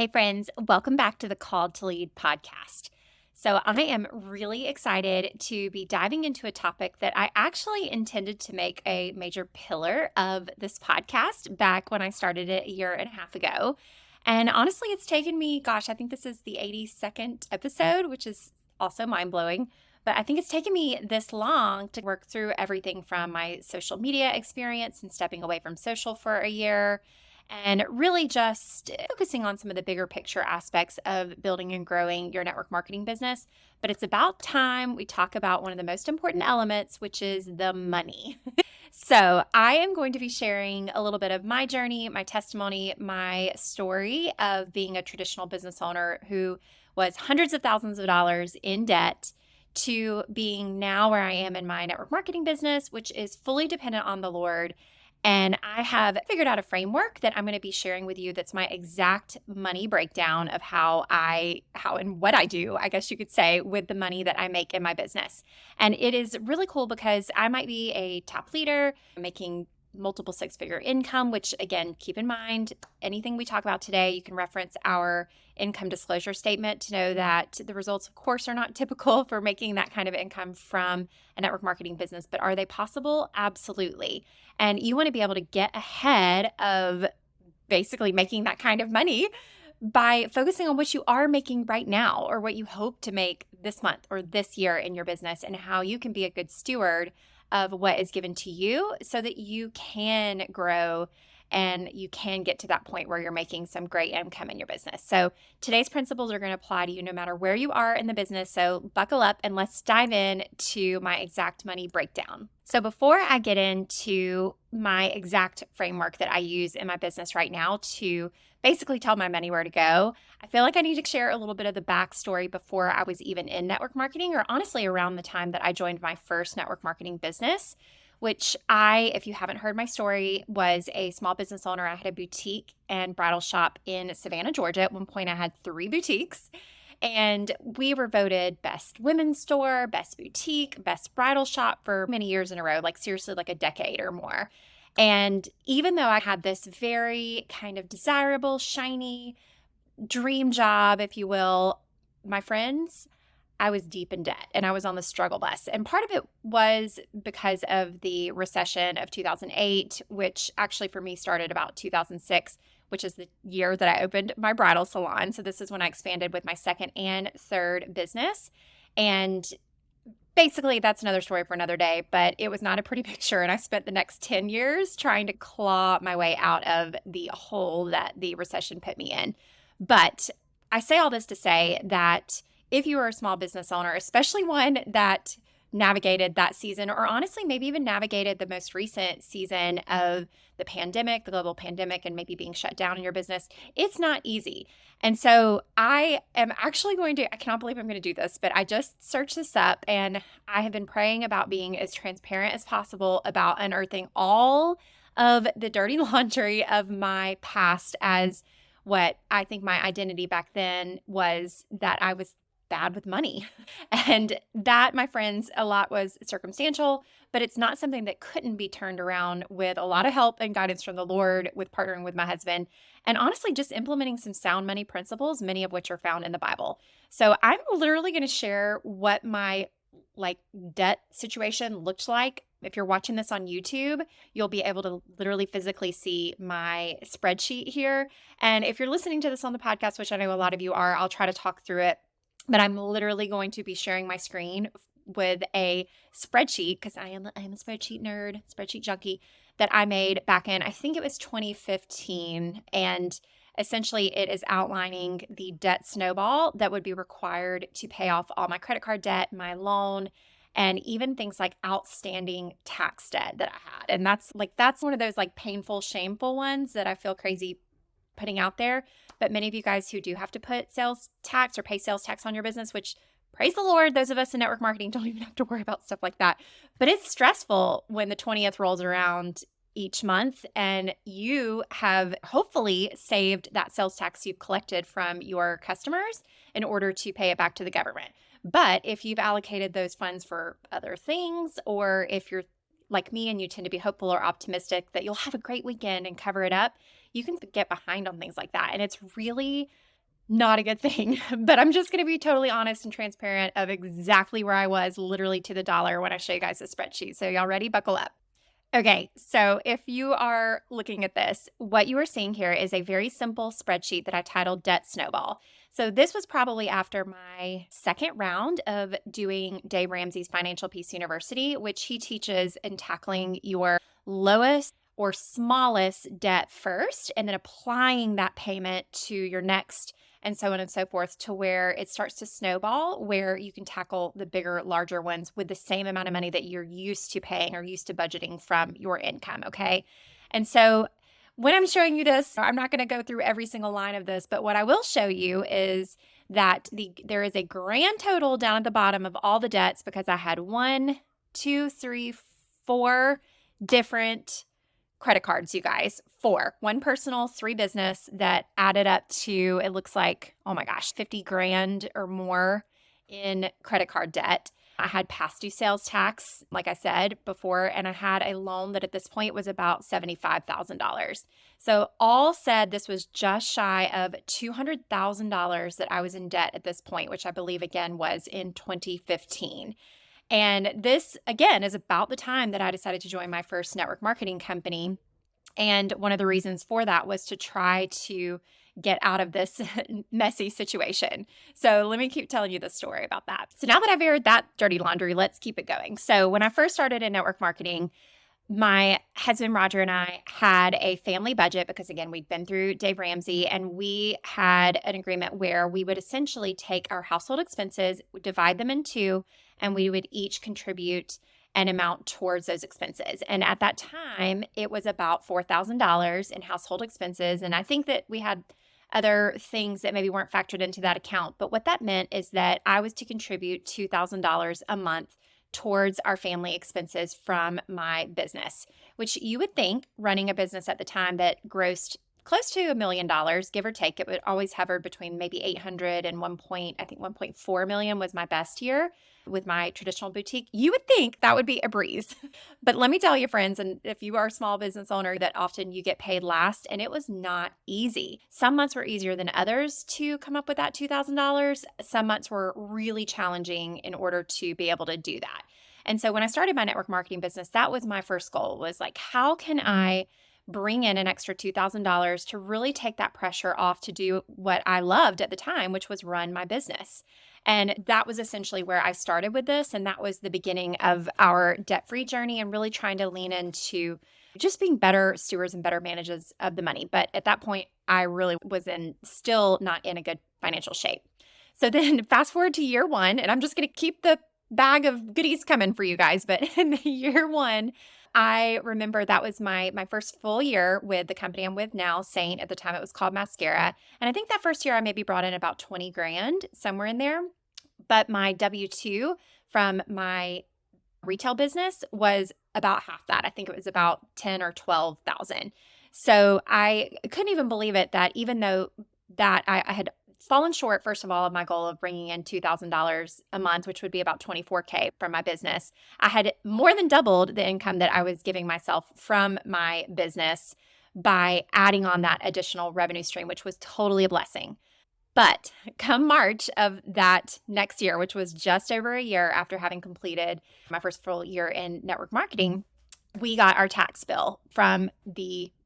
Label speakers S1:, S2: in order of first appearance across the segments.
S1: Hey, friends, welcome back to the Called to Lead podcast. So, I am really excited to be diving into a topic that I actually intended to make a major pillar of this podcast back when I started it a year and a half ago. And honestly, it's taken me, I think this is the 82nd episode, which is also mind blowing. But I think it's taken me this long to work through everything from my social media experience and stepping away from social for a year and really just focusing on some of the bigger picture aspects of building and growing your network marketing business. But it's about time we talk about one of the most important elements, which is the money. So, I am going to be sharing a little bit of my journey, my testimony, my story of being a traditional business owner who was hundreds of thousands of dollars in debt to being now where I am in my network marketing business, which is fully dependent on the Lord. And I have figured out a framework that I'm going to be sharing with you that's my exact money breakdown of how and what I do, I guess you could say, with the money that I make in my business. And it is really cool because I might be a top leader making multiple six-figure income, which again, keep in mind, anything we talk about today, you can reference our income disclosure statement to know that the results, of course, are not typical for making that kind of income from a network marketing business, but are they possible? Absolutely. And you want to be able to get ahead of basically making that kind of money by focusing on what you are making right now or what you hope to make this month or this year in your business and how you can be a good steward of what is given to you so that you can grow and you can get to that point where you're making some great income in your business. So today's principles are going to apply to you no matter where you are in the business. So buckle up and let's dive in to my exact money breakdown. So before I get into my exact framework that I use in my business right now to basically tell my money where to go, I feel like I need to share a little bit of the backstory before I was even in network marketing, or honestly around the time that I joined my first network marketing business, which if you haven't heard my story, was a small business owner. I had a boutique and bridal shop in Savannah, Georgia. At one point, I had 3 boutiques. And we were voted best women's store, best boutique, best bridal shop for many years in a row, like seriously, like a decade or more. And even though I had this very kind of desirable, shiny dream job, if you will, my friends, I was deep in debt and I was on the struggle bus. And part of it was because of the recession of 2008, which actually for me started about 2006, which is the year that I opened my bridal salon. So this is when I expanded with my second and third business. And basically, that's another story for another day, but it was not a pretty picture. And I spent the next 10 years trying to claw my way out of the hole that the recession put me in. But I say all this to say that if you are a small business owner, especially one that navigated that season, or honestly, maybe even navigated the most recent season of the pandemic, the global pandemic, and maybe being shut down in your business, it's not easy. And so I am actually I cannot believe I'm going to do this, but I just searched this up and I have been praying about being as transparent as possible about unearthing all of the dirty laundry of my past, as what I think my identity back then was that I was bad with money. And that, my friends, a lot was circumstantial, but it's not something that couldn't be turned around with a lot of help and guidance from the Lord, with partnering with my husband, and honestly, just implementing some sound money principles, many of which are found in the Bible. So I'm literally going to share what my debt situation looked like. If you're watching this on YouTube, you'll be able to literally physically see my spreadsheet here. And if you're listening to this on the podcast, which I know a lot of you are, I'll try to talk through it. But I'm literally going to be sharing my screen with a spreadsheet, because I am a spreadsheet nerd, spreadsheet junkie, that I made back in, I think it was 2015. And essentially it is outlining the debt snowball that would be required to pay off all my credit card debt, my loan, and even things like outstanding tax debt that I had. And that's one of those painful, shameful ones that I feel crazy putting out there. But many of you guys who do have to put sales tax or pay sales tax on your business, which praise the Lord, those of us in network marketing don't even have to worry about stuff like that. But it's stressful when the 20th rolls around each month and you have hopefully saved that sales tax you've collected from your customers in order to pay it back to the government. But if you've allocated those funds for other things, or if you're like me and you tend to be hopeful or optimistic that you'll have a great weekend and cover it up, you can get behind on things like that. And it's really not a good thing. But I'm just going to be totally honest and transparent of exactly where I was literally to the dollar when I show you guys the spreadsheet. So y'all ready? Buckle up. Okay, so if you are looking at this, what you are seeing here is a very simple spreadsheet that I titled Debt Snowball. So this was probably after my second round of doing Dave Ramsey's Financial Peace University, which he teaches in tackling your lowest or smallest debt first, and then applying that payment to your next, and so on and so forth, to where it starts to snowball, where you can tackle the bigger, larger ones with the same amount of money that you're used to paying or used to budgeting from your income, okay? And so when I'm showing you this, I'm not going to go through every single line of this, but what I will show you is that there is a grand total down at the bottom of all the debts, because I had 1, 2, 3, 4 different credit cards, you guys. 4, 1 personal, 3 business, that added up to, it looks like, oh my gosh, 50 grand or more in credit card debt. I had past due sales tax, like I said before, and I had a loan that at this point was about $75,000. So all said, this was just shy of $200,000 that I was in debt at this point, which I believe again was in 2015. And this, again, is about the time that I decided to join my first network marketing company. And one of the reasons for that was to try to get out of this messy situation. So let me keep telling you the story about that. So now that I've aired that dirty laundry, let's keep it going. So when I first started in network marketing, my husband, Roger, and I had a family budget because, again, we'd been through Dave Ramsey, and we had an agreement where we would essentially take our household expenses, divide them in 2, and we would each contribute an amount towards those expenses. And at that time, it was about $4,000 in household expenses. And I think that we had other things that maybe weren't factored into that account. But what that meant is that I was to contribute $2,000 a month towards our family expenses from my business, which you would think, running a business at the time that grossed close to $1 million, give or take, it would always hover between maybe 800 and 1.4 million was my best year with my traditional boutique. You would think that would be a breeze. But let me tell you, friends, and if you are a small business owner, that often you get paid last, and it was not easy. Some months were easier than others to come up with that $2,000. Some months were really challenging in order to be able to do that. And so when I started my network marketing business, that was my first goal, was like, how can I bring in an extra $2,000 to really take that pressure off to do what I loved at the time, which was run my business. And that was essentially where I started with this. And that was the beginning of our debt-free journey, and really trying to lean into just being better stewards and better managers of the money. But at that point, I really was still not in a good financial shape. So then fast forward to year 1, and I'm just going to keep the bag of goodies coming for you guys. But in year 1, I remember that was my first full year with the company I'm with now, Seint. At the time, it was called Mascara. And I think that first year I maybe brought in about 20 grand, somewhere in there. But my W-2 from my retail business was about half that. I think it was about 10 or 12,000. So I couldn't even believe it, that even though that I had fallen short, first of all, of my goal of bringing in $2,000 a month, which would be about $24K from my business, I had more than doubled the income that I was giving myself from my business by adding on that additional revenue stream, which was totally a blessing. But come March of that next year, which was just over a year after having completed my first full year in network marketing, we got our tax bill from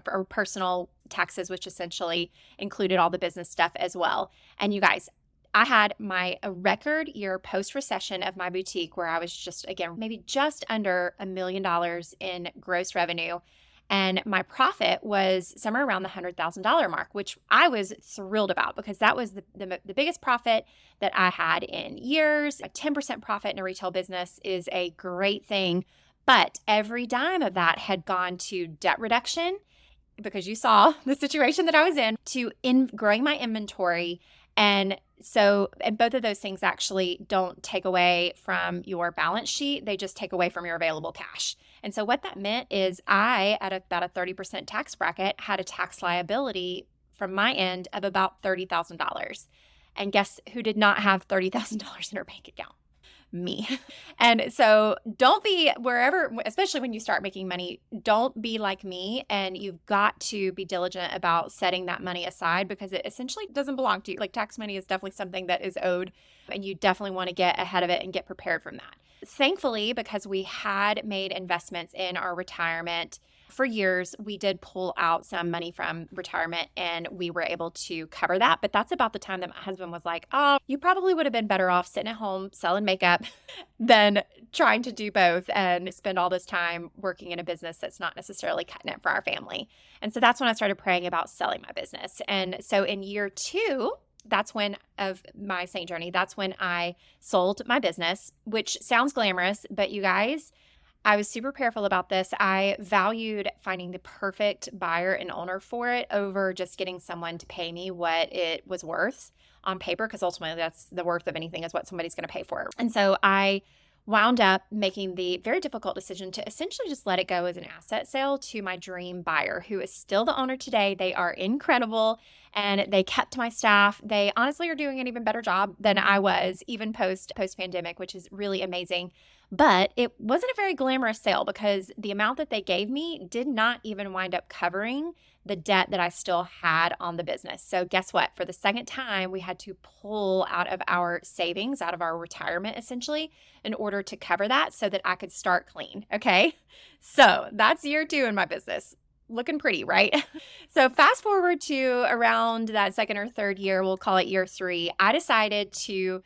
S1: our personal taxes, which essentially included all the business stuff as well. And you guys, I had a record year post-recession of my boutique, where I was just, again, maybe just under $1 million in gross revenue. And my profit was somewhere around the $100,000 mark, which I was thrilled about, because that was the biggest profit that I had in years. A 10% profit in a retail business is a great thing. But every dime of that had gone to debt reduction, because you saw the situation that I was in growing my inventory. And both of those things actually don't take away from your balance sheet. They just take away from your available cash. And so what that meant is I, at about a 30% tax bracket, had a tax liability from my end of about $30,000. And guess who did not have $30,000 in her bank account? me. And so don't be wherever, especially when you start making money, don't be like me. And you've got to be diligent about setting that money aside because it essentially doesn't belong to you. Like tax money is definitely something that is owed, and you definitely want to get ahead of it and get prepared from that. Thankfully, because we had made investments in our retirement for years, we did pull out some money from retirement and we were able to cover that. But that's about the time that my husband was like, oh, you probably would have been better off sitting at home selling makeup than trying to do both and spend all this time working in a business that's not necessarily cutting it for our family. And so that's when I started praying about selling my business. And so in year 2, that's when of my Seint journey, that's when I sold my business, which sounds glamorous, but you guys, I was super careful about this. I valued finding the perfect buyer and owner for it over just getting someone to pay me what it was worth on paper, because ultimately that's the worth of anything is what somebody's going to pay for it. And so I wound up making the very difficult decision to essentially just let it go as an asset sale to my dream buyer, who is still the owner today. They are incredible and they kept my staff. They honestly are doing an even better job than I was, even post-pandemic, which is really amazing. But it wasn't a very glamorous sale because the amount that they gave me did not even wind up covering the debt that I still had on the business. So guess what? For the second time, we had to pull out of our savings, out of our retirement essentially, in order to cover that so that I could start clean. Okay. So that's year 2 in my business. Looking pretty, right? So fast forward to around that second or third year, we'll call it year 3, I decided to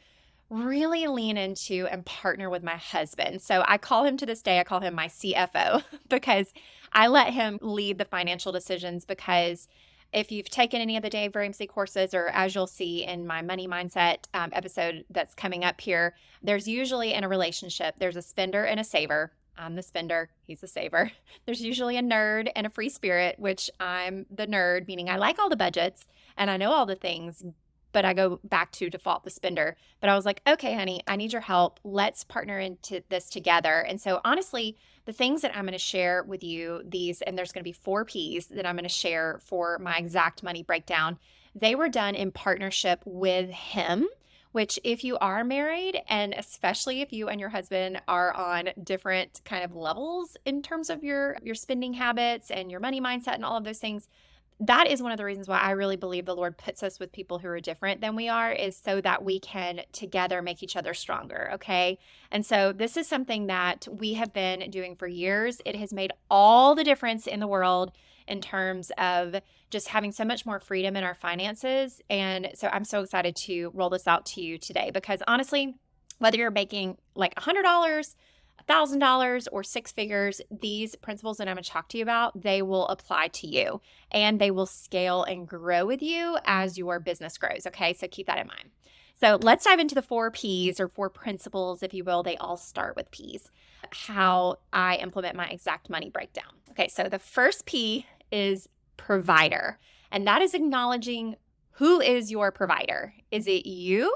S1: really lean into and partner with my husband. So I call him to this day, I call him my CFO because I let him lead the financial decisions. Because if you've taken any of the Dave Ramsey courses, or as you'll see in my money mindset episode that's coming up here, there's usually in a relationship, there's a spender and a saver. I'm the spender, he's the saver. There's usually a nerd and a free spirit, which I'm the nerd, meaning I like all the budgets and I know all the things, but I go back to default the spender. But I was like, okay, honey, I need your help. Let's partner into this together. And so honestly, the things that I'm going to share with you, and there's going to be 4 P's that I'm going to share for my exact money breakdown. They were done in partnership with him, which if you are married, and especially if you and your husband are on different kind of levels in terms of your spending habits and your money mindset and all of those things, that is one of the reasons why I really believe the Lord puts us with people who are different than we are, is so that we can together make each other stronger, okay? And so this is something that we have been doing for years. It has made all the difference in the world in terms of just having so much more freedom in our finances. And so I'm so excited to roll this out to you today, because honestly, whether you're making like $100, $1,000 or 6 figures, these principles that I'm going to talk to you about, they will apply to you and they will scale and grow with you as your business grows. Okay, so keep that in mind. So let's dive into the 4 P's, or 4 principles, if you will. They all start with P's, how I implement my exact money breakdown. Okay, so the first P is provider, and that is acknowledging who is your provider. Is it you?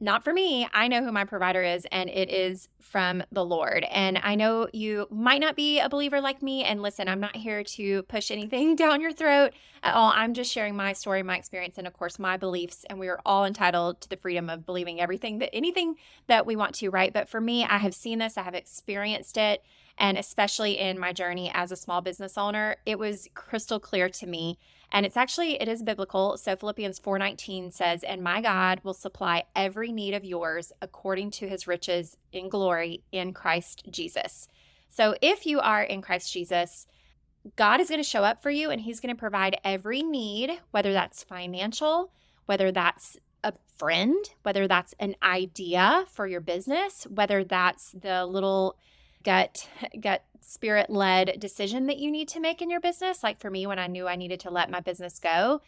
S1: Not for me. I know who my provider is, and it is from the Lord. And I know you might not be a believer like me. And listen, I'm not here to push anything down your throat at all. I'm just sharing my story, my experience, and of course, my beliefs. And we are all entitled to the freedom of believing anything that we want to, right? But for me, I have seen this, I have experienced it. And especially in my journey as a small business owner, it was crystal clear to me. And it is biblical. So Philippians 4:19 says, "And my God will supply every need of yours according to his riches in glory in Christ Jesus." So if you are in Christ Jesus, God is going to show up for you and he's going to provide every need, whether that's financial, whether that's a friend, whether that's an idea for your business, whether that's the little gut spirit-led decision that you need to make in your business. Like for me, when I knew I needed to let my business go,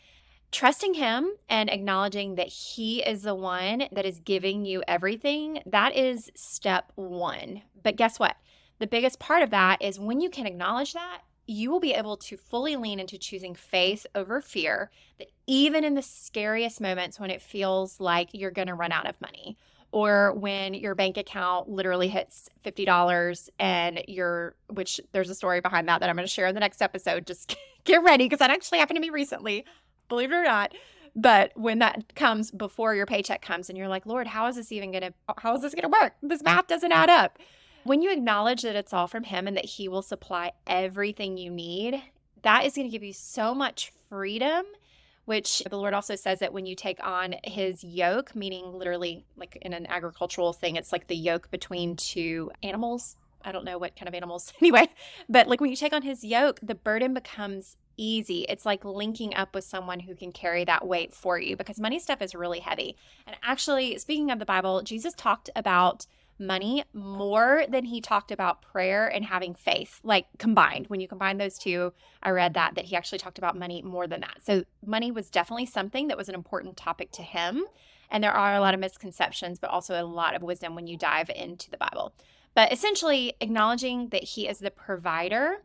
S1: trusting him and acknowledging that he is the one that is giving you everything, that is step 1. But guess what? The biggest part of that is when you can acknowledge that, you will be able to fully lean into choosing faith over fear, that even in the scariest moments when it feels like you're going to run out of money, or when your bank account literally hits $50 and which there's a story behind that I'm going to share in the next episode. Just get ready, because that actually happened to me recently, believe it or not. But when that comes before your paycheck comes and you're like, Lord, how is this going to work? This math doesn't add up. When you acknowledge that it's all from Him and that He will supply everything you need, that is going to give you so much freedom, which the Lord also says that when you take on His yoke, meaning literally like in an agricultural thing, it's like the yoke between two animals. I don't know what kind of animals anyway, but like when you take on His yoke, the burden becomes easy. It's like linking up with someone who can carry that weight for you, because money stuff is really heavy. And actually, speaking of the Bible, Jesus talked about money more than He talked about prayer and having faith, like combined. When you combine those two, I read that He actually talked about money more than that. So money was definitely something that was an important topic to Him. And there are a lot of misconceptions, but also a lot of wisdom when you dive into the Bible. But essentially, acknowledging that He is the provider,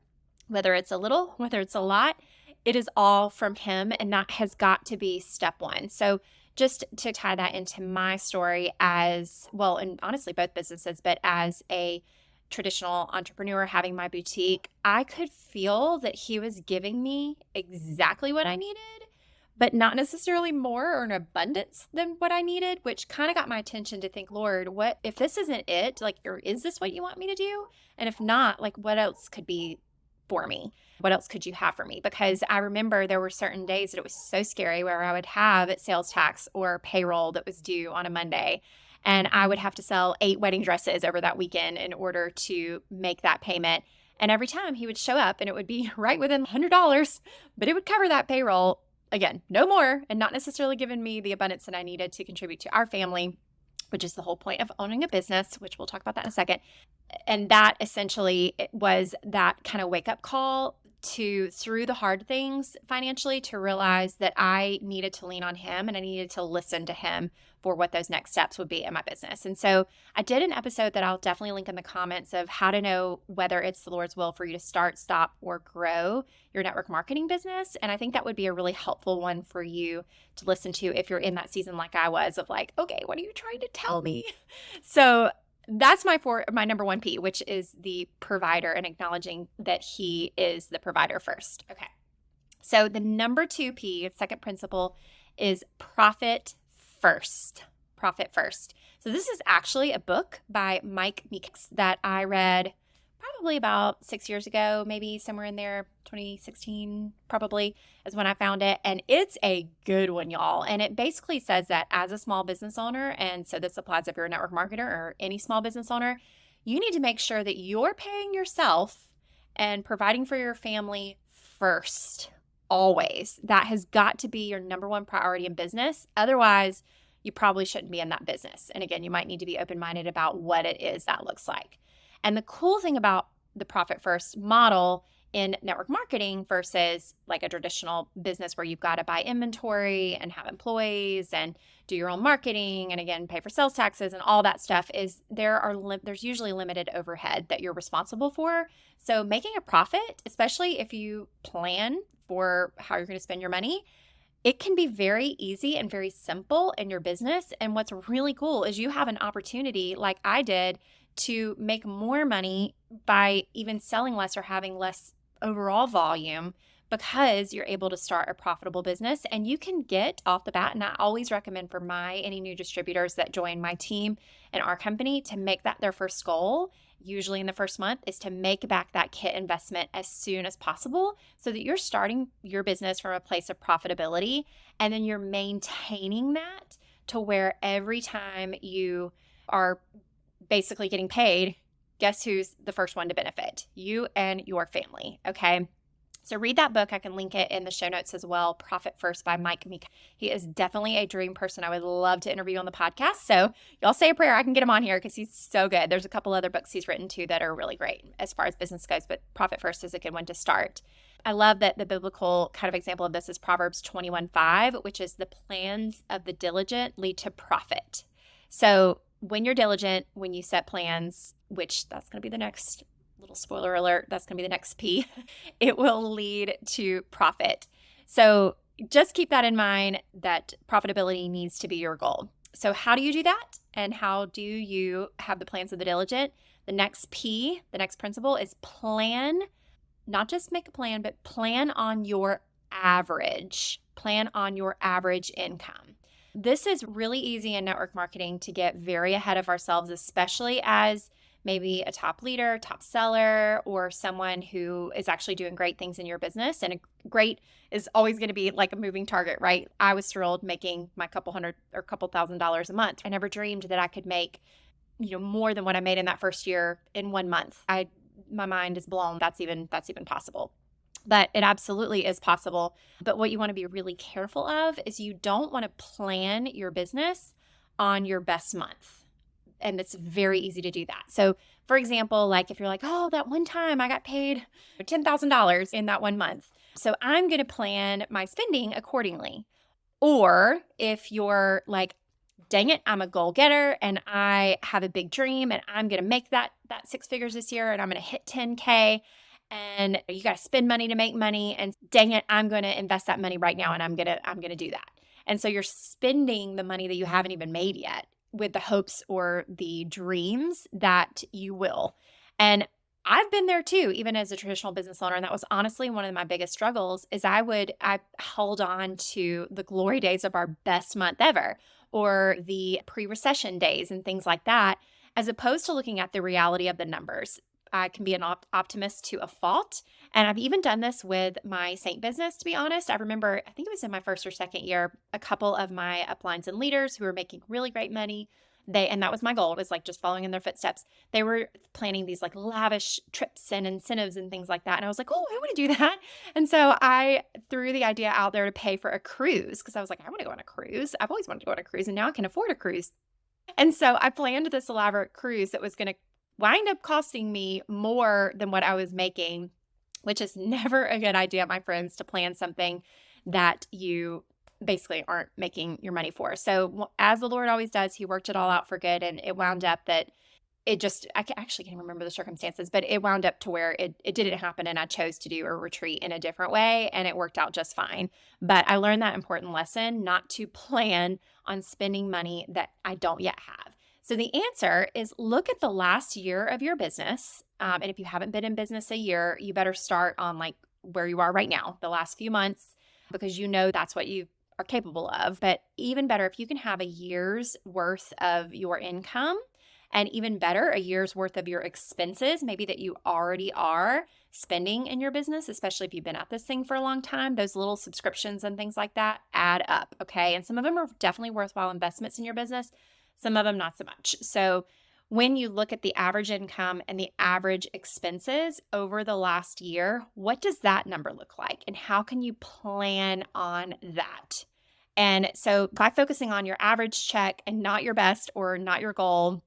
S1: whether it's a little, whether it's a lot, it is all from Him. And that has got to be step one. So just to tie that into my story as well, and honestly, both businesses, but as a traditional entrepreneur having my boutique, I could feel that He was giving me exactly what I needed, but not necessarily more or an abundance than what I needed, which kind of got my attention to think, Lord, what if this isn't it? Like, or is this what you want me to do? And if not, like, what else could be for me? What else could you have for me? Because I remember there were certain days that it was so scary where I would have sales tax or payroll that was due on a Monday, and I would have to sell 8 wedding dresses over that weekend in order to make that payment. And every time He would show up and it would be right within $100, but it would cover that payroll. Again, no more, and not necessarily giving me the abundance that I needed to contribute to our family, which is the whole point of owning a business, which we'll talk about that in a second. And that essentially was that kind of wake up call to, through the hard things financially, to realize that I needed to lean on Him and I needed to listen to Him for what those next steps would be in my business. And so I did an episode that I'll definitely link in the comments of how to know whether it's the Lord's will for you to start, stop, or grow your network marketing business. And I think that would be a really helpful one for you to listen to if you're in that season like I was of like, okay, what are you trying to tell me? So that's my number one P, which is the provider, and acknowledging that He is the provider first. Okay. So the number 2 P, second principle, is profit first. Profit first. So this is actually a book by Mike Meeks that I read probably about 6 years ago, maybe somewhere in there, 2016 probably is when I found it. And it's a good one, y'all. And it basically says that as a small business owner, and so this applies if you're a network marketer or any small business owner, you need to make sure that you're paying yourself and providing for your family first, always. That has got to be your number one priority in business. Otherwise, you probably shouldn't be in that business. And again, you might need to be open-minded about what it is that looks like. And the cool thing about the profit first model in network marketing versus like a traditional business where you've got to buy inventory and have employees and do your own marketing and again, pay for sales taxes and all that stuff is there's usually limited overhead that you're responsible for. So making a profit, especially if you plan for how you're going to spend your money, it can be very easy and very simple in your business. And what's really cool is you have an opportunity, like I did, to make more money by even selling less or having less overall volume because you're able to start a profitable business. And you can get off the bat, and I always recommend for any new distributors that join my team and our company to make that their first goal, usually in the first month, is to make back that kit investment as soon as possible so that you're starting your business from a place of profitability, and then you're maintaining that to where every time you are basically getting paid, guess who's the first one to benefit? You and your family, okay? So read that book. I can link it in the show notes as well. Profit First by Mike Meek. He is definitely a dream person I would love to interview on the podcast. So y'all say a prayer. I can get him on here because he's so good. There's a couple other books he's written too that are really great as far as business goes, but Profit First is a good one to start. I love that the biblical kind of example of this is Proverbs 21:5, which is the plans of the diligent lead to profit. So when you're diligent, when you set plans, which that's going to be the next little spoiler alert, that's going to be the next P, it will lead to profit. So just keep that in mind that profitability needs to be your goal. So how do you do that? And how do you have the plans of the diligent? The next P, the next principle is plan, not just make a plan, but plan on your average plan on your average income. This is really easy in network marketing to get very ahead of ourselves, especially as maybe a top leader, top seller, or someone who is actually doing great things in your business. And great is always going to be like a moving target, right? I was thrilled making my couple hundred or couple $1,000s a month. I never dreamed that I could make, more than what I made in that first year in 1 month. My mind is blown. That's even possible. But it absolutely is possible. But what you want to be really careful of is you don't want to plan your business on your best month. And it's very easy to do that. So for example, like if you're like, oh, that one time I got paid $10,000 in that 1 month. So I'm going to plan my spending accordingly. Or if you're like, dang it, I'm a goal getter and I have a big dream and I'm going to make that 6 figures this year and I'm going to hit 10K, and you got to spend money to make money, and dang it, I'm going to invest that money right now and I'm going to do that. And so you're spending the money that you haven't even made yet with the hopes or the dreams that you will. And I've been there too, even as a traditional business owner. And that was honestly one of my biggest struggles is I held on to the glory days of our best month ever, or the pre-recession days and things like that, as opposed to looking at the reality of the numbers. I can be an optimist to a fault. And I've even done this with my Seint business, to be honest. I remember, I think it was in my first or second year, a couple of my uplines and leaders who were making really great money. And that was my goal. It was like just following in their footsteps. They were planning these like lavish trips and incentives and things like that. And I was like, oh, I want to do that. And so I threw the idea out there to pay for a cruise because I was like, I want to go on a cruise. I've always wanted to go on a cruise and now I can afford a cruise. And so I planned this elaborate cruise that was going to wind up costing me more than what I was making, which is never a good idea, my friends, to plan something that you basically aren't making your money for. So as the Lord always does, he worked it all out for good. And it wound up that I actually can't remember the circumstances, but it wound up to where it didn't happen. And I chose to do a retreat in a different way and it worked out just fine. But I learned that important lesson not to plan on spending money that I don't yet have. So the answer is look at the last year of your business. And if you haven't been in business a year, you better start on like where you are right now, the last few months, because that's what you are capable of. But even better, if you can have a year's worth of your income, and even better, a year's worth of your expenses, maybe that you already are spending in your business, especially if you've been at this thing for a long time, those little subscriptions and things like that add up, okay? And some of them are definitely worthwhile investments in your business. Some of them not so much. So when you look at the average income and the average expenses over the last year, what does that number look like? And how can you plan on that? And so by focusing on your average check and not your best or not your goal,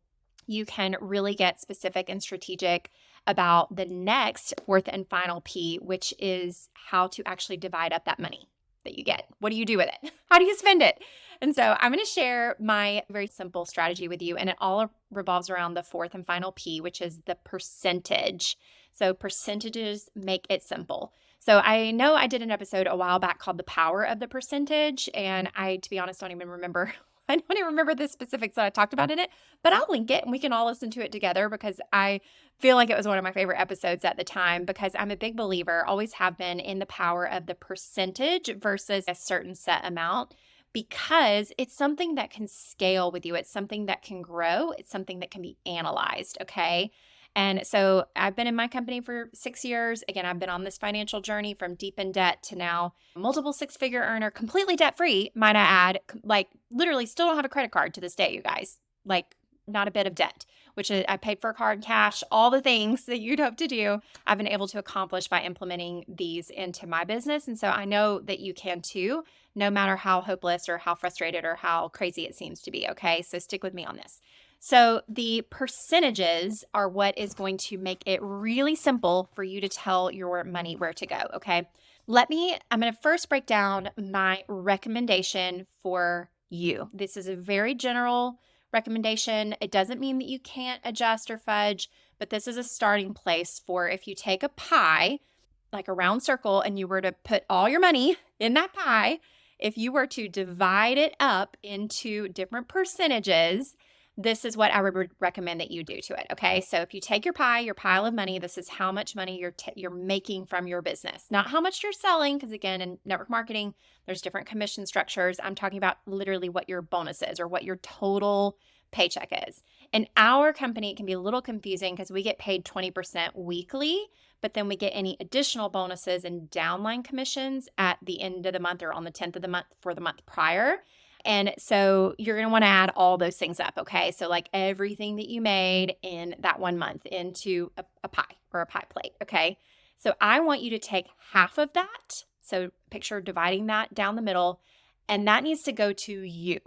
S1: you can really get specific and strategic about the next fourth and final P, which is how to actually divide up that money that you get. What do you do with it? How do you spend it? And so I'm going to share my very simple strategy with you, and it all revolves around the fourth and final P, which is the percentage. So percentages make it simple. So I know I did an episode a while back called The Power of the Percentage, and to be honest, don't even remember. I don't even remember the specifics that I talked about in it, but I'll link it and we can all listen to it together because I feel like it was one of my favorite episodes at the time because I'm a big believer, always have been, in the power of the percentage versus a certain set amount because it's something that can scale with you. It's something that can grow. It's something that can be analyzed, okay? And so I've been in my company for 6 years. Again, I've been on this financial journey from deep in debt to now multiple 6-figure earner, completely debt free, might I add, like literally still don't have a credit card to this day, you guys, like not a bit of debt, which I paid for a car in cash, all the things that you'd hope to do, I've been able to accomplish by implementing these into my business. And so I know that you can too, no matter how hopeless or how frustrated or how crazy it seems to be. Okay. So stick with me on this. So the percentages are what is going to make it really simple for you to tell your money where to go, okay? I'm going to first break down my recommendation for you. This is a very general recommendation. It doesn't mean that you can't adjust or fudge, but this is a starting place for if you take a pie, like a round circle, and you were to put all your money in that pie, if you were to divide it up into different percentages, this is what I would recommend that you do to it. Okay. So if you take your pile of money, this is how much money you're making from your business, not how much you're selling. Because again, in network marketing, there's different commission structures. I'm talking about literally what your bonus is or what your total paycheck is. In our company, it can be a little confusing because we get paid 20% weekly, but then we get any additional bonuses and downline commissions at the end of the month or on the 10th of the month for the month prior. And so you're going to want to add all those things up. Okay. So like everything that you made in that 1 month into a pie or a pie plate. Okay. So I want you to take half of that. So picture dividing that down the middle, and that needs to go to you.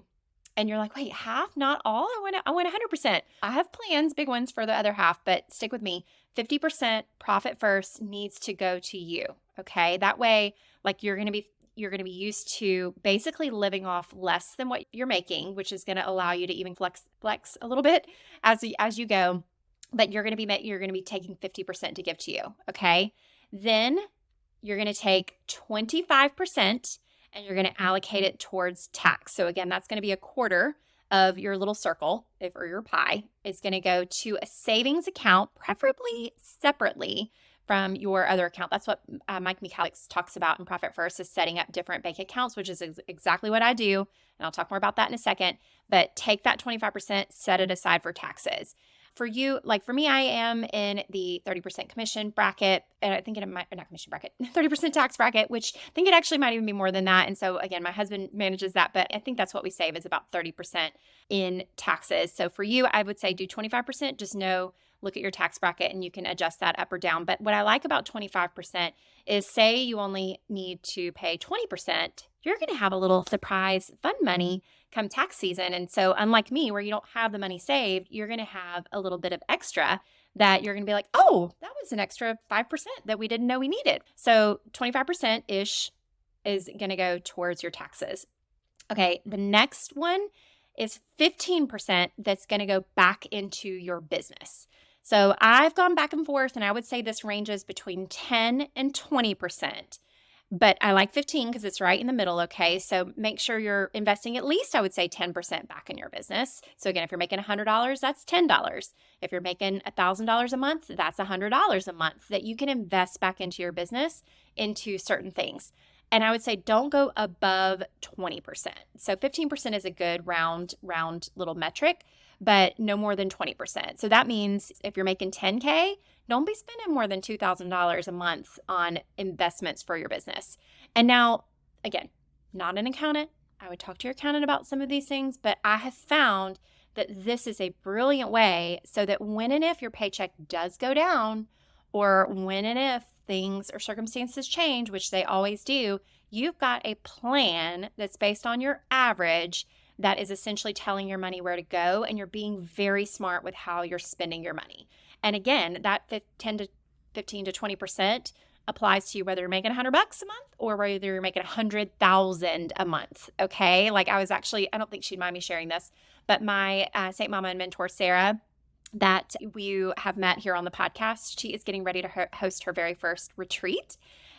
S1: And you're like, wait, half, not all? I want 100%. I have plans, big ones for the other half, but stick with me. 50% profit first needs to go to you. Okay. That way, like you're going to be used to basically living off less than what you're making, which is going to allow you to even flex a little bit as you go. But you're going to be taking 50% to give to you. Okay. Then you're going to take 25% and you're going to allocate it towards tax. So again, that's going to be a quarter of your little circle, or your pie, is going to go to a savings account, preferably separately from your other account. That's what Mike Michalek talks about in Profit First, is setting up different bank accounts, which is exactly what I do. And I'll talk more about that in a second. But take that 25%, set it aside for taxes. For you, like for me, I am in the 30% commission bracket, and I think not commission bracket, 30% tax bracket, which I think it actually might even be more than that. And so again, my husband manages that, but I think that's what we save is about 30% in taxes. So for you, I would say do 25%. Just look at your tax bracket and you can adjust that up or down. But what I like about 25% is, say you only need to pay 20%, you're going to have a little surprise fund money come tax season. And so unlike me, where you don't have the money saved, you're going to have a little bit of extra that you're going to be like, oh, that was an extra 5% that we didn't know we needed. So 25%-ish is going to go towards your taxes. Okay, the next one is 15% that's going to go back into your business. So I've gone back and forth, and I would say this ranges between 10 and 20%. But I like 15 because it's right in the middle, okay? So make sure you're investing at least, I would say, 10% back in your business. So again, if you're making $100, that's $10. If you're making $1,000 a month, that's $100 a month that you can invest back into your business, into certain things. And I would say don't go above 20%. So 15% is a good round little metric, but no more than 20%. So that means if you're making 10K, don't be spending more than $2,000 a month on investments for your business. And now, again, not an accountant. I would talk to your accountant about some of these things, but I have found that this is a brilliant way so that when and if your paycheck does go down, or when and if things or circumstances change, which they always do, you've got a plan that's based on your average that is essentially telling your money where to go, and you're being very smart with how you're spending your money. And again, that 10 to 15 to 20% applies to you whether you're making $100 a month or whether you're making $100,000 a month. Okay. Like I don't think she'd mind me sharing this, but my Saint Mama and mentor, Sarah, that we have met here on the podcast, she is getting ready to host her very first retreat.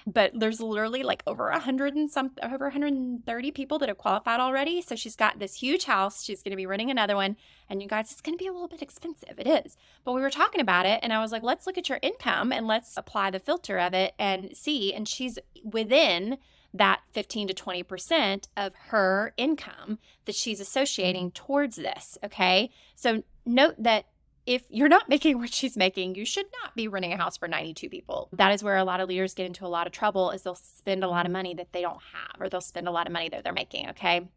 S1: But there's literally like over 130 people that have qualified already. So she's got this huge house. She's going to be renting another one. And you guys, it's going to be a little bit expensive. It is. But we were talking about it and I was like, let's look at your income and let's apply the filter of it and see. And she's within that 15 to 20% of her income that she's associating towards this. Okay. So note that if you're not making what she's making, you should not be renting a house for 92 people. That is where a lot of leaders get into a lot of trouble, is they'll spend a lot of money that they don't have, or they'll spend a lot of money that they're making, okay?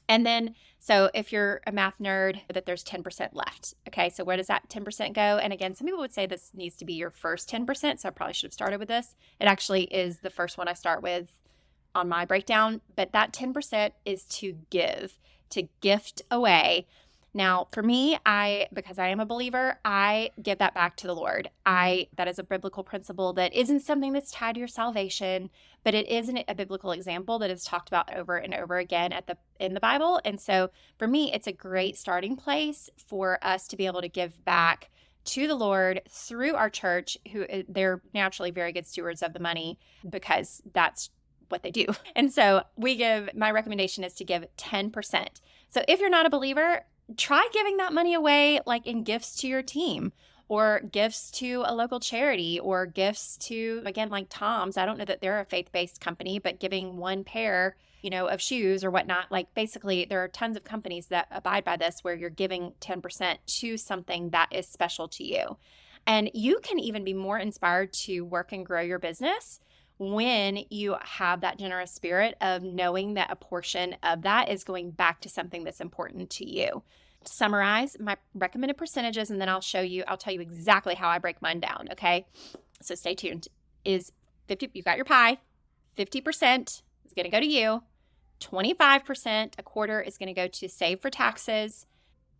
S1: And then, so if you're a math nerd, that there's 10% left, okay? So where does that 10% go? And again, some people would say this needs to be your first 10%, so I probably should have started with this. It actually is the first one I start with on my breakdown, but that 10% is to gift away. Now, for me, because I am a believer, I give that back to the Lord. That is a biblical principle that isn't something that's tied to your salvation, but it is a biblical example that is talked about over and over again in the Bible. And so for me, it's a great starting place for us to be able to give back to the Lord through our church, who they're naturally very good stewards of the money because that's what they do. And so my recommendation is to give 10%. So if you're not a believer, try giving that money away like in gifts to your team or gifts to a local charity or gifts to, again, like Tom's. I don't know that they're a faith-based company, but giving one pair, of shoes or whatnot. Like basically there are tons of companies that abide by this where you're giving 10% to something that is special to you. And you can even be more inspired to work and grow your business when you have that generous spirit of knowing that a portion of that is going back to something that's important to you. To summarize my recommended percentages, and then I'll tell you exactly how I break mine down. Okay. So stay tuned. Is 50, you got your pie, 50% is going to go to you. 25%, a quarter, is going to go to save for taxes.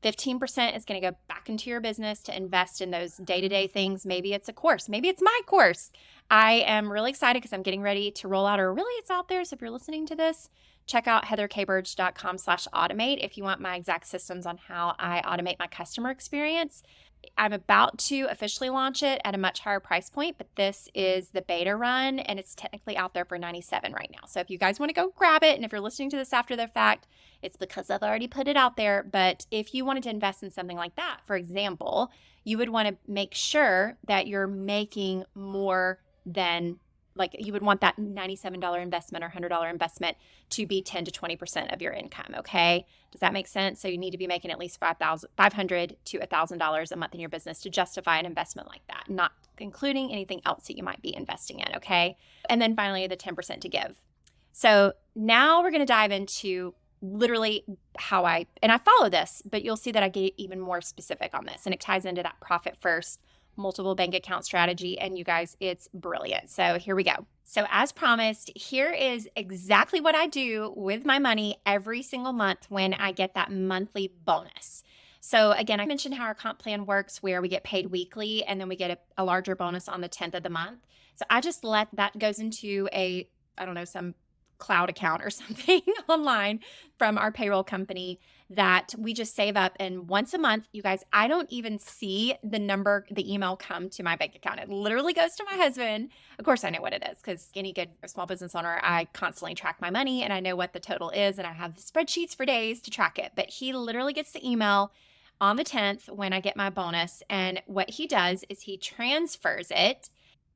S1: 15% is going to go back into your business to invest in those day-to-day things. Maybe it's a course. Maybe it's my course. I am really excited because I'm getting ready to roll out, or really it's out there. So if you're listening to this, check out heatherkburge.com/automate if you want my exact systems on how I automate my customer experience. I'm about to officially launch it at a much higher price point, but this is the beta run and it's technically out there for $97 right now. So if you guys want to go grab it, and if you're listening to this after the fact, it's because I've already put it out there. But if you wanted to invest in something like that, for example, you would want to make sure that you're making more than, like, you would want that $97 investment or $100 investment to be 10 to 20% of your income. Okay. Does that make sense? So you need to be making at least $500 to $1,000 a month in your business to justify an investment like that, not including anything else that you might be investing in. Okay. And then finally, the 10% to give. So now we're going to dive into literally how I follow this, but you'll see that I get even more specific on this, and it ties into that profit first multiple bank account strategy. And you guys, it's brilliant. So here we go. So as promised, here is exactly what I do with my money every single month when I get that monthly bonus. So again, I mentioned how our comp plan works, where we get paid weekly and then we get a larger bonus on the 10th of the month. So I just let that goes into some cloud account or something online from our payroll company that we just save up. And once a month, you guys, I don't even see the email come to my bank account. It literally goes to my husband. Of course, I know what it is because any good small business owner, I constantly track my money and I know what the total is. And I have spreadsheets for days to track it. But he literally gets the email on the 10th when I get my bonus. And what he does is he transfers it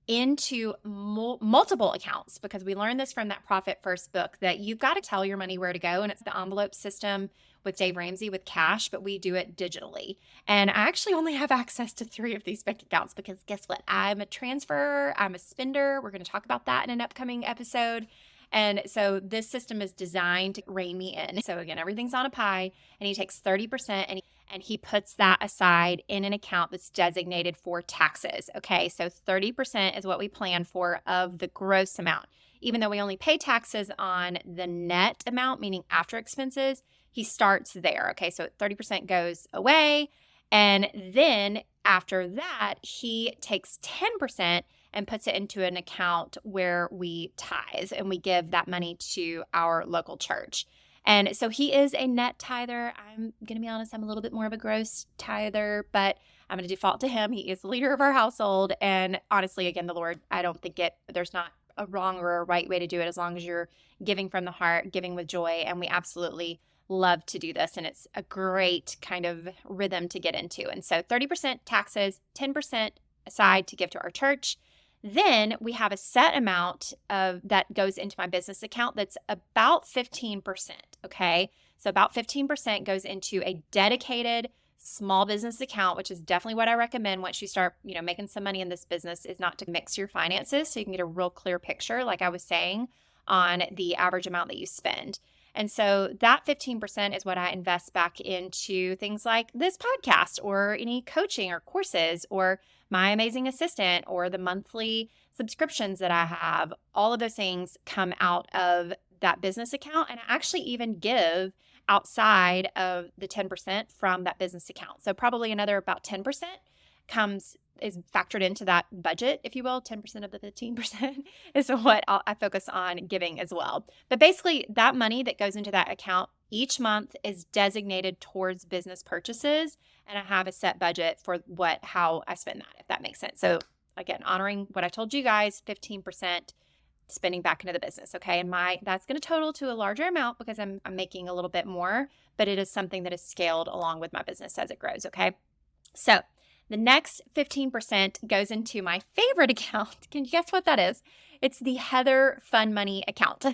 S1: into multiple accounts, because we learned this from that Profit First book, that you've got to tell your money where to go. And it's the envelope system with Dave Ramsey with cash, but we do it digitally. And I actually only have access to 3 of these bank accounts because guess what? I'm a transferer, I'm a spender. We're going to talk about that in an upcoming episode. And so this system is designed to rein me in. So again, everything's on a pie, and he takes 30% and he puts that aside in an account that's designated for taxes. Okay, so 30% is what we plan for of the gross amount. Even though we only pay taxes on the net amount, meaning after expenses, he starts there. Okay, so 30% goes away. And then after that, he takes 10% and puts it into an account where we tithe and we give that money to our local church. And so he is a net tither. I'm going to be honest, I'm a little bit more of a gross tither, but I'm going to default to him. He is the leader of our household. And honestly, again, the Lord, I don't think there's not a wrong or a right way to do it as long as you're giving from the heart, giving with joy. And we absolutely love to do this. And it's a great kind of rhythm to get into. And so 30% taxes, 10% aside to give to our church. Then we have a set amount that goes into my business account that's about 15%, okay? So about 15% goes into a dedicated small business account, which is definitely what I recommend once you start, making some money in this business, is not to mix your finances so you can get a real clear picture, like I was saying, on the average amount that you spend. And so that 15% is what I invest back into things like this podcast or any coaching or courses or my amazing assistant or the monthly subscriptions that I have. All of those things come out of that business account. And I actually even give outside of the 10% from that business account. So probably another about 10% is factored into that budget, if you will. 10% of the 15% is what I focus on giving as well. But basically, that money that goes into that account each month is designated towards business purchases, and I have a set budget for how I spend that, if that makes sense. So again, honoring what I told you guys, 15% spending back into the business. Okay. And that's going to total to a larger amount because I'm making a little bit more, but it is something that is scaled along with my business as it grows. Okay. So the next 15% goes into my favorite account. Can you guess what that is? It's the Heather Fun Money account.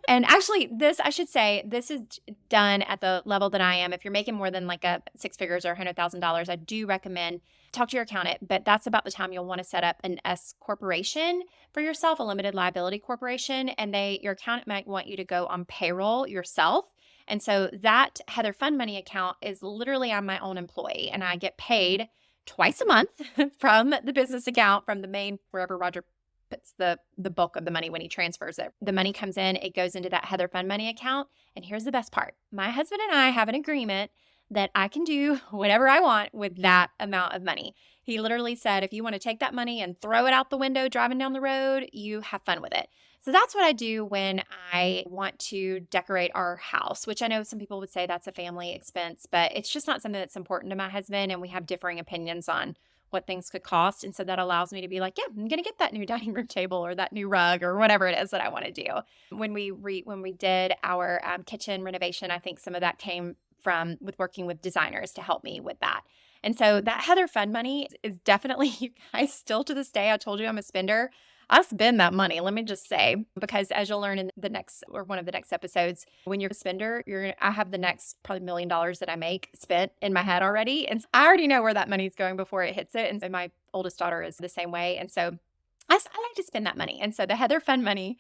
S1: And actually, this is done at the level that I am. If you're making more than like a six figures or $100,000, I do recommend talk to your accountant, but that's about the time you'll want to set up an S corporation for yourself, a limited liability corporation, and your accountant might want you to go on payroll yourself. And so that Heather Fun Money account is literally I'm my own employee, and I get paid twice a month from the business account, from the main, wherever Roger puts the bulk of the money when he transfers it. The money comes in, it goes into that Heather Fun Money account. And here's the best part. My husband and I have an agreement that I can do whatever I want with that amount of money. He literally said, if you want to take that money and throw it out the window driving down the road, you have fun with it. So that's what I do when I want to decorate our house, which I know some people would say that's a family expense, but it's just not something that's important to my husband. And we have differing opinions on what things could cost. And so that allows me to be like, yeah, I'm going to get that new dining room table or that new rug or whatever it is that I want to do. When we did our kitchen renovation, I think some of that came from with working with designers to help me with that. And so that Heather Fun Money is definitely, you guys, still to this day, I told you I'm a spender. I spend that money, let me just say, because as you'll learn in the next or one of the next episodes, when you're a spender, I have the next probably $1 million that I make spent in my head already. And I already know where that money's going before it hits it. And so my oldest daughter is the same way. And so I like to spend that money. And so the Heather Fun Money,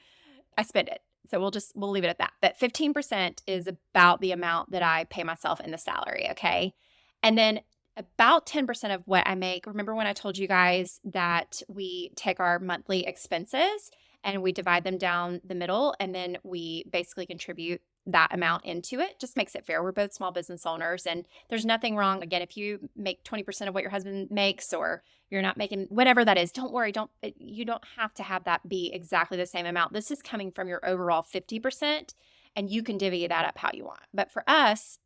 S1: I spend it. So we'll leave it at that. But 15% is about the amount that I pay myself in the salary. Okay. And then about 10% of what I make. Remember when I told you guys that we take our monthly expenses and we divide them down the middle, and then we basically contribute that amount into it? Just makes it fair. We're both small business owners, and there's nothing wrong. Again, if you make 20% of what your husband makes, or you're not making whatever that is, don't worry. You don't have to have that be exactly the same amount. This is coming from your overall 50%, and you can divvy that up how you want. But for us,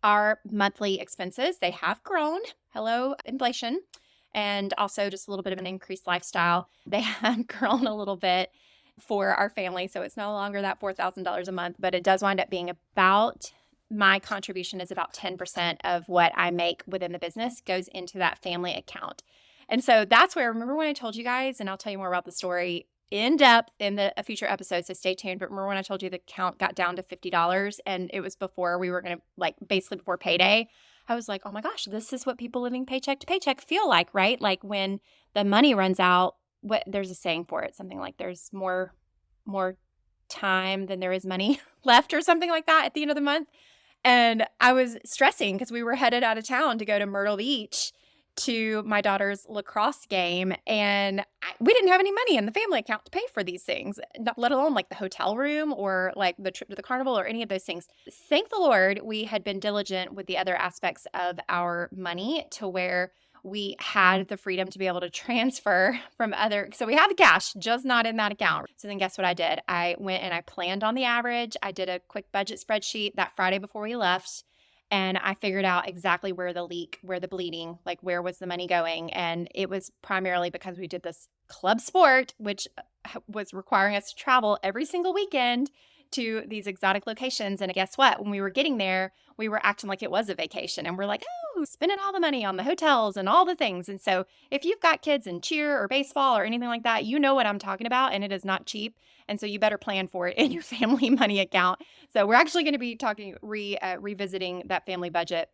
S1: our monthly expenses, they have grown. Hello, inflation. And also just a little bit of an increased lifestyle. They have grown a little bit for our family. So it's no longer that $4,000 a month, but it does wind up being my contribution is about 10% of what I make within the business goes into that family account. And so that's where, remember when I told you guys, and I'll tell you more about the story in depth in a future episode, so stay tuned. But remember when I told you the count got down to $50 and it was before we were going to, basically before payday? I was like, oh my gosh, this is what people living paycheck to paycheck feel like, right? Like when the money runs out, there's a saying for it, something like there's more time than there is money left or something like that at the end of the month. And I was stressing because we were headed out of town to go to Myrtle Beach to my daughter's lacrosse game, and we didn't have any money in the family account to pay for these things, let alone like the hotel room or like the trip to the carnival or any of those things. Thank the Lord we had been diligent with the other aspects of our money to where we had the freedom to be able to transfer from so we had the cash, just not in that account. So then guess what I did? I went and I planned on the average. I did a quick budget spreadsheet that Friday before we left. And I figured out exactly where the bleeding, like where was the money going. And it was primarily because we did this club sport, which was requiring us to travel every single weekend to these exotic locations. And guess what? When we were getting there, we were acting like it was a vacation. And we're like, oh, spending all the money on the hotels and all the things. And so if you've got kids in cheer or baseball or anything like that, you know what I'm talking about. And it is not cheap. And so you better plan for it in your family money account. So we're actually going to be revisiting that family budget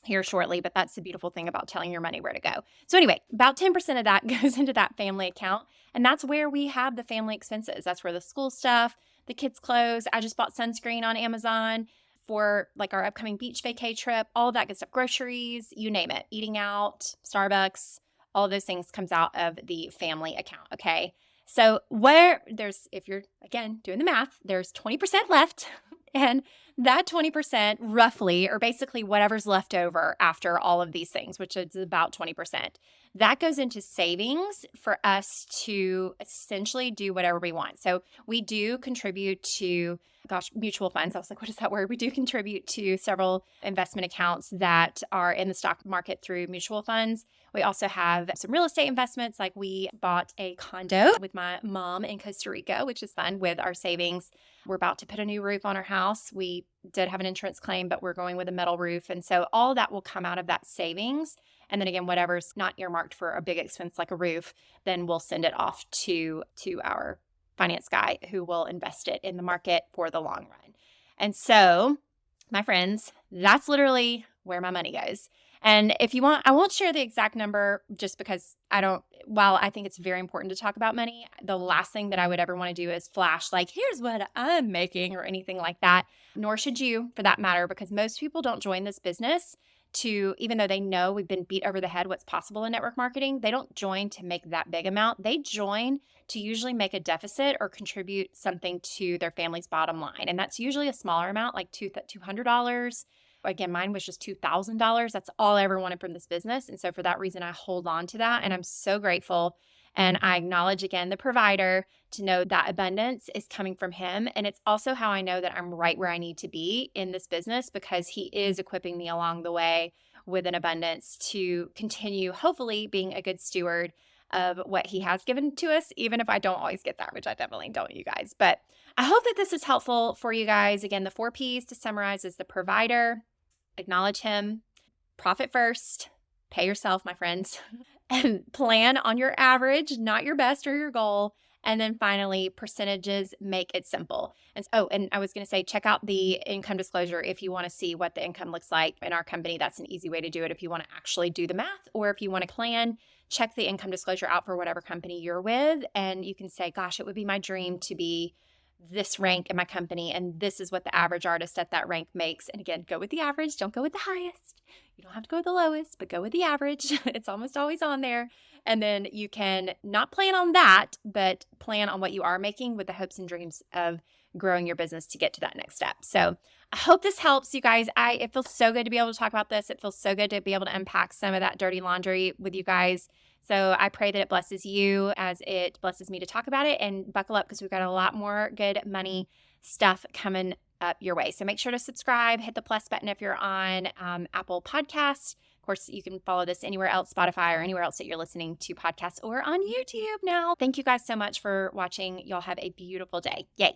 S1: here shortly, but that's the beautiful thing about telling your money where to go. So anyway, about 10% of that goes into that family account. And that's where we have the family expenses. That's where the school stuff, the kids' clothes. I just bought sunscreen on Amazon for like our upcoming beach vacay trip, all of that good stuff, groceries, you name it, eating out, Starbucks, all of those things comes out of the family account. Okay. So if you're, again, doing the math, there's 20% left. And That 20% roughly, or basically whatever's left over after all of these things, which is about 20%, that goes into savings for us to essentially do whatever we want. So we do contribute to, mutual funds. I was like, what is that word? We do contribute to several investment accounts that are in the stock market through mutual funds. We also have some real estate investments. Like we bought a condo with my mom in Costa Rica, which is fun with our savings. We're about to put a new roof on our house. We did have an insurance claim, but we're going with a metal roof. And so all that will come out of that savings. And then again, whatever's not earmarked for a big expense like a roof, then we'll send it off to our finance guy who will invest it in the market for the long run. And so, my friends, that's literally where my money goes. And if you want, I won't share the exact number just because while I think it's very important to talk about money, the last thing that I would ever want to do is flash like, here's what I'm making or anything like that. Nor should you for that matter, because most people don't join this business even though they know we've been beat over the head what's possible in network marketing, they don't join to make that big amount. They join to usually make a deficit or contribute something to their family's bottom line. And that's usually a smaller amount, like $200. Again, mine was just $2,000. That's all I ever wanted from this business. And so for that reason, I hold on to that. And I'm so grateful. And I acknowledge again the provider to know that abundance is coming from him. And it's also how I know that I'm right where I need to be in this business because he is equipping me along the way with an abundance to continue, hopefully, being a good steward of what he has given to us, even if I don't always get that, which I definitely don't, you guys. But I hope that this is helpful for you guys. Again, the 4 Ps to summarize is the provider, acknowledge him, profit first, pay yourself, my friends, and plan on your average, not your best or your goal. And then finally, percentages, make it simple. And I was going to say, check out the income disclosure if you want to see what the income looks like in our company. That's an easy way to do it if you want to actually do the math, or if you want to plan, check the income disclosure out for whatever company you're with. And you can say, gosh, it would be my dream to be this rank in my company, and this is what the average artist at that rank makes. And again, go with the average. Don't go with the highest. You don't have to go with the lowest, but go with the average. It's almost always on there. And then you can not plan on that, but plan on what you are making with the hopes and dreams of growing your business to get to that next step. So I hope this helps you guys. It feels so good to be able to talk about this. It feels so good to be able to unpack some of that dirty laundry with you guys. So I pray that it blesses you as it blesses me to talk about it, and buckle up because we've got a lot more good money stuff coming up your way. So make sure to subscribe, hit the plus button if you're on Apple Podcasts. Of course, you can follow this anywhere else, Spotify or anywhere else that you're listening to podcasts, or on YouTube now. Thank you guys so much for watching. Y'all have a beautiful day. Yay.